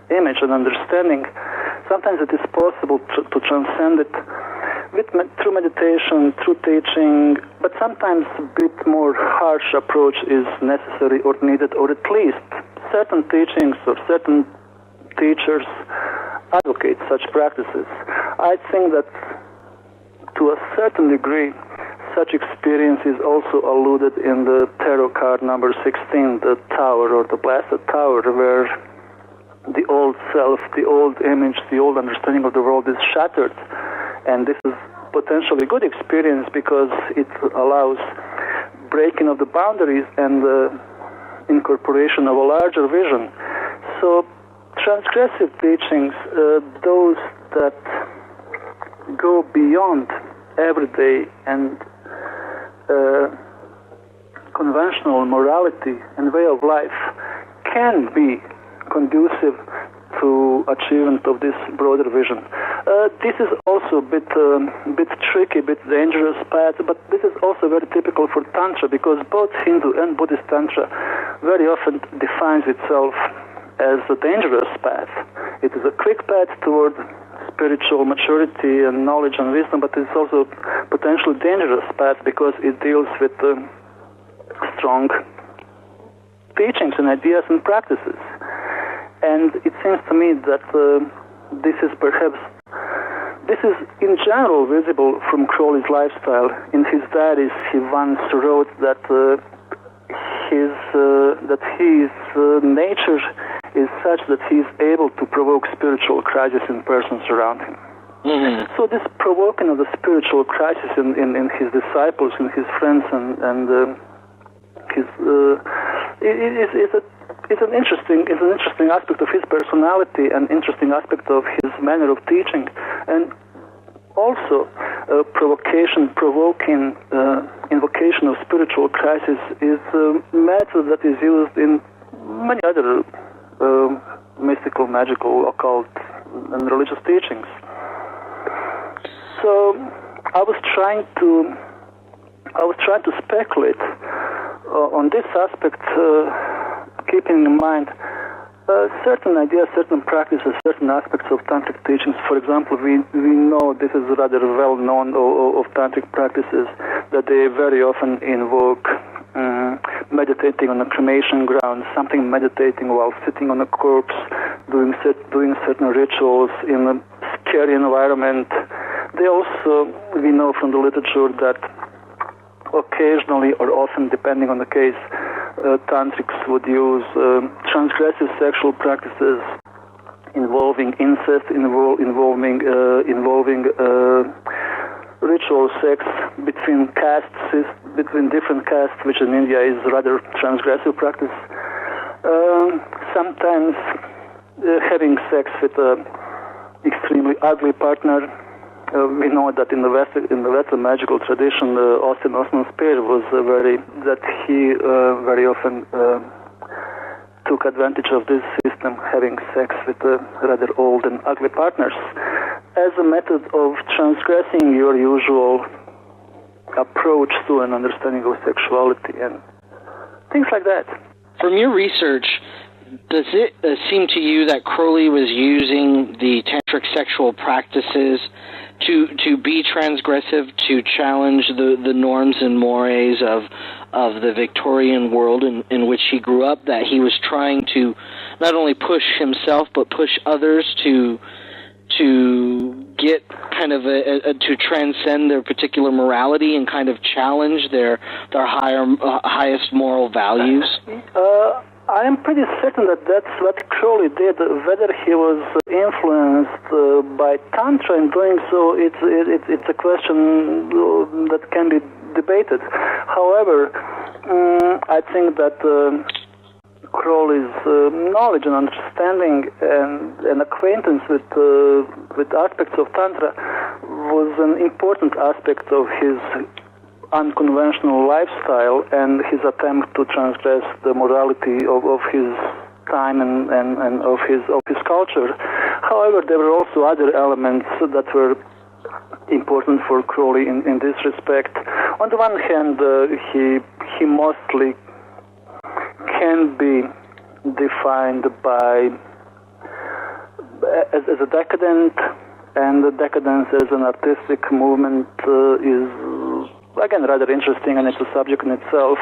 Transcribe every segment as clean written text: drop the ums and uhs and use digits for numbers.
image and understanding, sometimes it is possible to transcend it through meditation, through teaching, but sometimes a bit more harsh approach is necessary or needed, or at least certain teachings or certain teachers advocate such practices. I think that to a certain degree, such experience is also alluded in the tarot card number 16, the Tower or the Blasted Tower, where the old self, the old image, the old understanding of the world is shattered. And this is potentially a good experience because it allows breaking of the boundaries and the incorporation of a larger vision. So transgressive teachings, those that go beyond everyday and conventional morality and way of life, can be conducive to achievement of this broader vision. This is also a bit tricky, a bit dangerous path, but this is also very typical for Tantra, because both Hindu and Buddhist Tantra very often defines itself as a dangerous path. It is a quick path toward spiritual maturity and knowledge and wisdom, but it's also potentially dangerous path because it deals with strong teachings and ideas and practices. And it seems to me that this is in general visible from Crowley's lifestyle. In his diaries, he once wrote that his nature is such that he is able to provoke spiritual crisis in persons around him. Mm-hmm. So this provoking of the spiritual crisis in his disciples, in his friends, and it's an interesting aspect of his personality, and interesting aspect of his manner of teaching, and also provoking invocation of spiritual crisis is a method that is used in many other mystical, magical, occult, and religious teachings. So I was trying to speculate on this aspect, keeping in mind certain ideas, certain practices, certain aspects of tantric teachings. For example, we know this is rather well known of tantric practices, that they very often invoke meditating on a cremation ground, something meditating while sitting on a corpse, doing certain rituals in a scary environment. They also, we know from the literature that occasionally or often, depending on the case, tantrics would use transgressive sexual practices involving incest, involving ritual sex between castes, between different castes, which in India is rather transgressive practice. Sometimes having sex with an extremely ugly partner. We know that in the Western magical tradition, Austin Osman Spare was very often took advantage of this system, having sex with rather old and ugly partners, as a method of transgressing your usual approach to an understanding of sexuality and things like that. From your research, does it seem to you that Crowley was using the tantric sexual practices to be transgressive, to challenge the norms and mores of the Victorian world in which he grew up, that he was trying to not only push himself but push others to get kind of to transcend their particular morality and kind of challenge their highest moral values? I am pretty certain that that's what Crowley did. Whether he was influenced by Tantra in doing so, it's a question that can be debated. However, I think that Crowley's knowledge and understanding and acquaintance with aspects of Tantra was an important aspect of his unconventional lifestyle and his attempt to transgress the morality of his time and of his culture. However, there were also other elements that were important for Crowley in this respect. On the one hand, he mostly can be defined by as a decadent, and the decadence as an artistic movement is, again, rather interesting, and it's a subject in itself.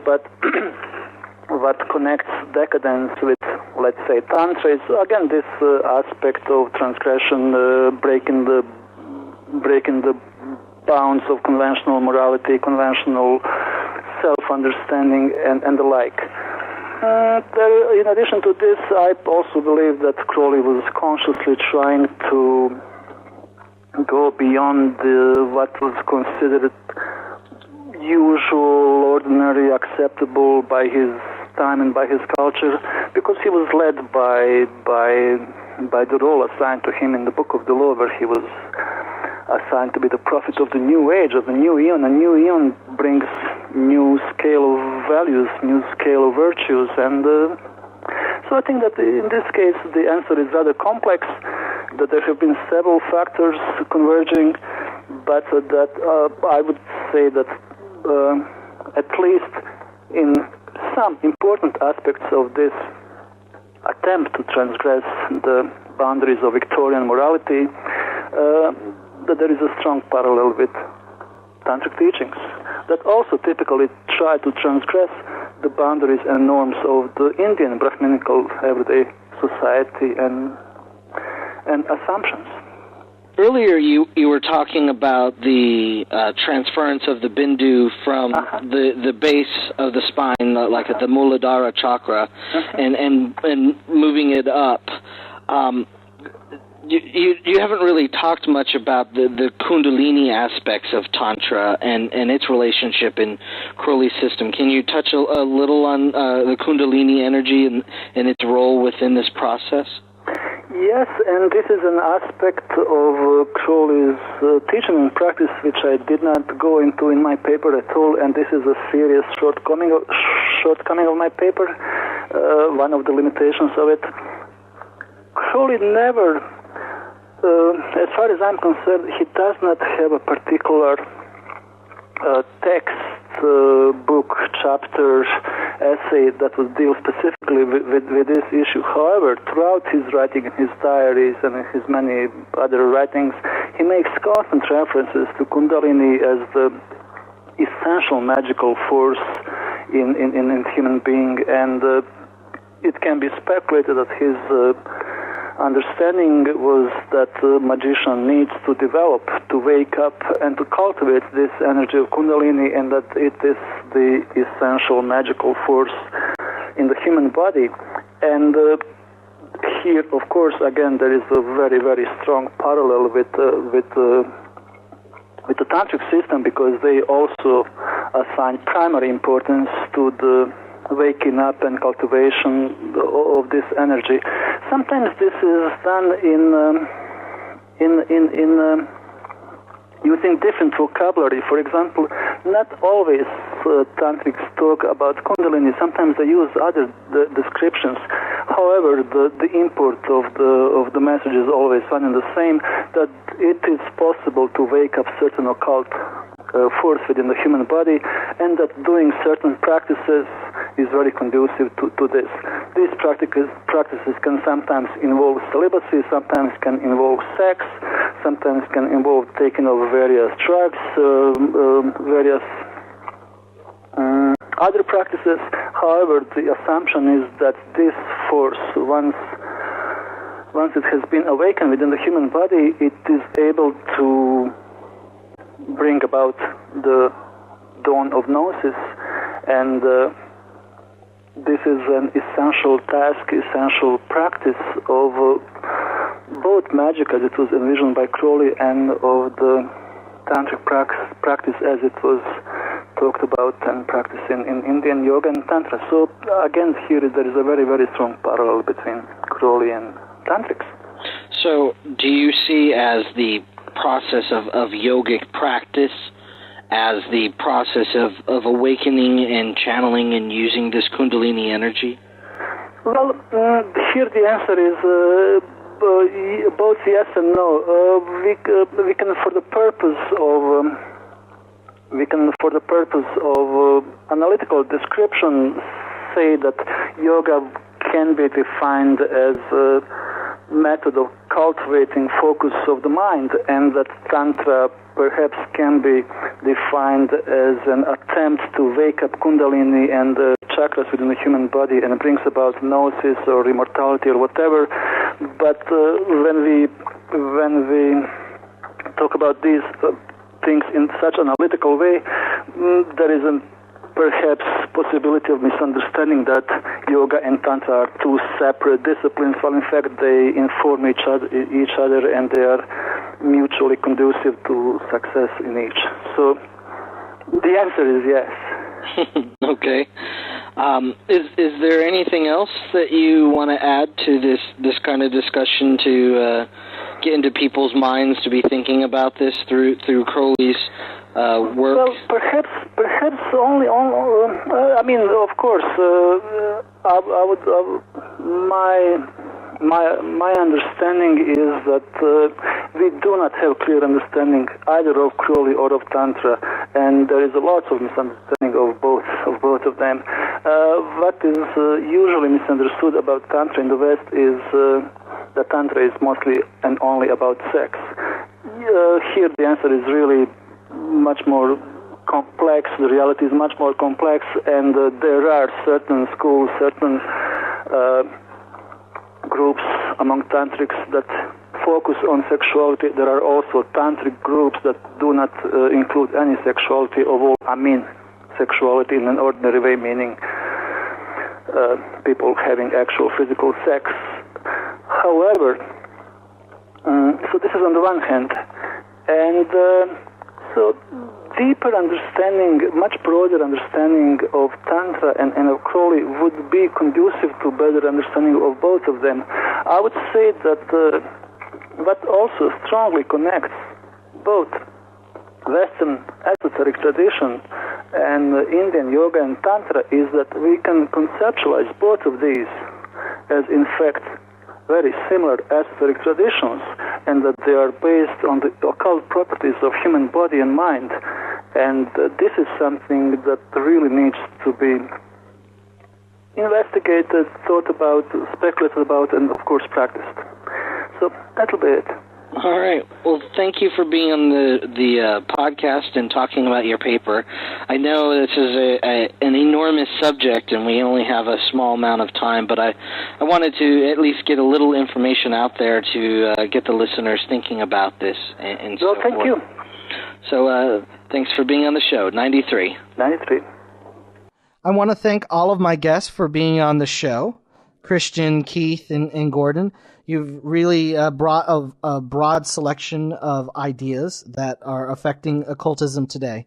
But what connects decadence with, let's say, tantra is, again, this aspect of transgression, breaking the bounds of conventional morality, conventional self-understanding, and the like. In addition to this, I also believe that Crowley was consciously trying to go beyond what was considered usual, ordinary, acceptable by his time and by his culture, because he was led by the role assigned to him in the Book of the Law, where he was assigned to be the prophet of the new age, of the new eon. A new eon brings new scale of values, new scale of virtues, and so I think that in this case the answer is rather complex, that there have been several factors converging, but that I would say that at least in some important aspects of this attempt to transgress the boundaries of Victorian morality, that there is a strong parallel with tantric teachings that also typically try to transgress the boundaries and norms of the Indian Brahminical everyday society and assumptions. Earlier you were talking about the transference of the bindu from the base of the spine, like at the Muladhara chakra, and moving it up. You haven't really talked much about the Kundalini aspects of Tantra and its relationship in Crowley's system. Can you touch a little on the Kundalini energy and its role within this process? Yes, and this is an aspect of Crowley's teaching and practice which I did not go into in my paper at all, and this is a serious shortcoming of my paper, one of the limitations of it. Crowley never, as far as I'm concerned, he does not have a particular text, book, chapter, essay that would deal specifically with this issue. However, throughout his writing, in his diaries and in his many other writings, he makes constant references to Kundalini as the essential magical force in human being, and it can be speculated that his understanding was that the magician needs to develop, to wake up, and to cultivate this energy of Kundalini, and that it is the essential magical force in the human body. And here, of course, again, there is a very, very strong parallel with the tantric system, because they also assign primary importance to the waking up and cultivation of this energy. Sometimes this is done in using different vocabulary. For example, not always tantrics talk about Kundalini. Sometimes they use other descriptions. However, the import of the message is always one and the same, that it is possible to wake up certain occult force within the human body, and that doing certain practices is very conducive to this. These practices can sometimes involve celibacy, sometimes can involve sex, sometimes can involve taking of various drugs, various other practices. However, the assumption is that this force, once it has been awakened within the human body, it is able to bring about the dawn of gnosis, and this is an essential task, essential practice of both magic as it was envisioned by Crowley, and of the tantric practice as it was talked about and practiced in Indian yoga and tantra. So again, here there is a very, very strong parallel between Crowley and tantrics. So do you see as the process of yogic practice as the process of awakening and channeling and using this Kundalini energy? Well, here the answer is both yes and no. We can, for the purpose of analytical description, say that yoga can be defined as method of cultivating focus of the mind, and that Tantra perhaps can be defined as an attempt to wake up Kundalini and the chakras within the human body and brings about gnosis or immortality or whatever. But when we talk about these things in such an analytical way, there is a perhaps possibility of misunderstanding that yoga and Tantra are two separate disciplines, while in fact they inform each other and they are mutually conducive to success in each. So the answer is yes. Okay. Is there anything else that you want to add to this kind of discussion to get into people's minds to be thinking about this through Crowley's work? Well, perhaps only. I mean, of course, I would. My understanding is that we do not have clear understanding either of Crowley or of Tantra, and there is a lot of misunderstanding of both of them. What is usually misunderstood about Tantra in the West is that Tantra is mostly and only about sex. Here the answer is really much more complex. The reality is much more complex, and there are certain schools, certain groups among tantrics that focus on sexuality. There are also tantric groups that do not include any sexuality of all. I mean sexuality in an ordinary way, meaning people having actual physical sex. However, so this is on the one hand, and so deeper understanding, much broader understanding of Tantra and of Crowley would be conducive to better understanding of both of them. I would say that what also strongly connects both Western esoteric tradition and Indian yoga and Tantra is that we can conceptualize both of these as in fact very similar esoteric traditions, and that they are based on the occult properties of human body and mind. And this is something that really needs to be investigated, thought about, speculated about, and of course practiced. So that'll be it. All right. Well, thank you for being on the podcast and talking about your paper. I know this is an enormous subject, and we only have a small amount of time, but I wanted to at least get a little information out there to get the listeners thinking about this. And well, so thank forth. you. So thanks for being on the show. 93. I want to thank all of my guests for being on the show, Christian, Keith, and Gordan. You've really brought a broad selection of ideas that are affecting occultism today.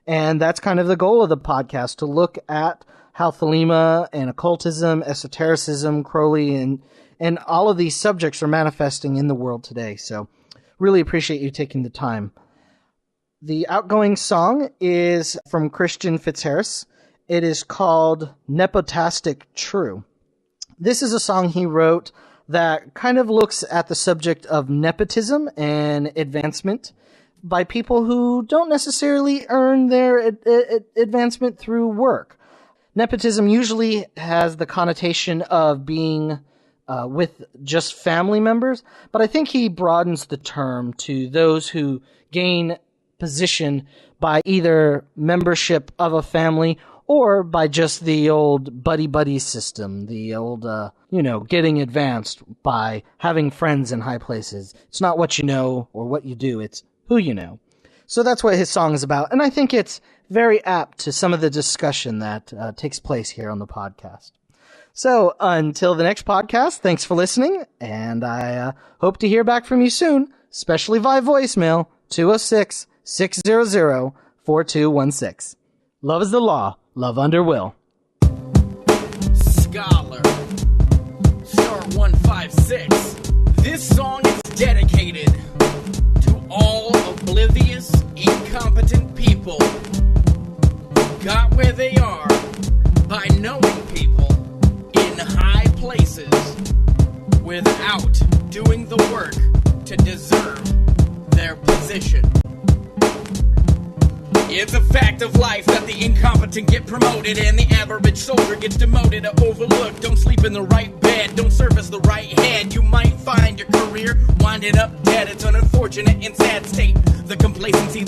And that's kind of the goal of the podcast, to look at how Thelema and occultism, esotericism, Crowley, and all of these subjects are manifesting in the world today. So really appreciate you taking the time. The outgoing song is from Christian Fitzharris. It is called Nepotastic True. This is a song he wrote that kind of looks at the subject of nepotism and advancement by people who don't necessarily earn their advancement through work. Nepotism usually has the connotation of being with just family members, but I think he broadens the term to those who gain position by either membership of a family or by just the old buddy-buddy system, the old, getting advanced by having friends in high places. It's not what you know or what you do, it's who you know. So that's what his song is about, and I think it's very apt to some of the discussion that takes place here on the podcast. So until the next podcast, thanks for listening, and I hope to hear back from you soon, especially via voicemail, 206-600-4216. Love is the law. Love under will. Scholar, star 156. This song is dedicated to all oblivious, incompetent people who got where they are by knowing people in high places without doing the work to deserve their position. It's a fact of life that the incompetent get promoted and the average soldier gets demoted or overlooked. Don't sleep in the right bed, don't service the right head. You might find winding up dead. It's an unfortunate and sad state. The complacency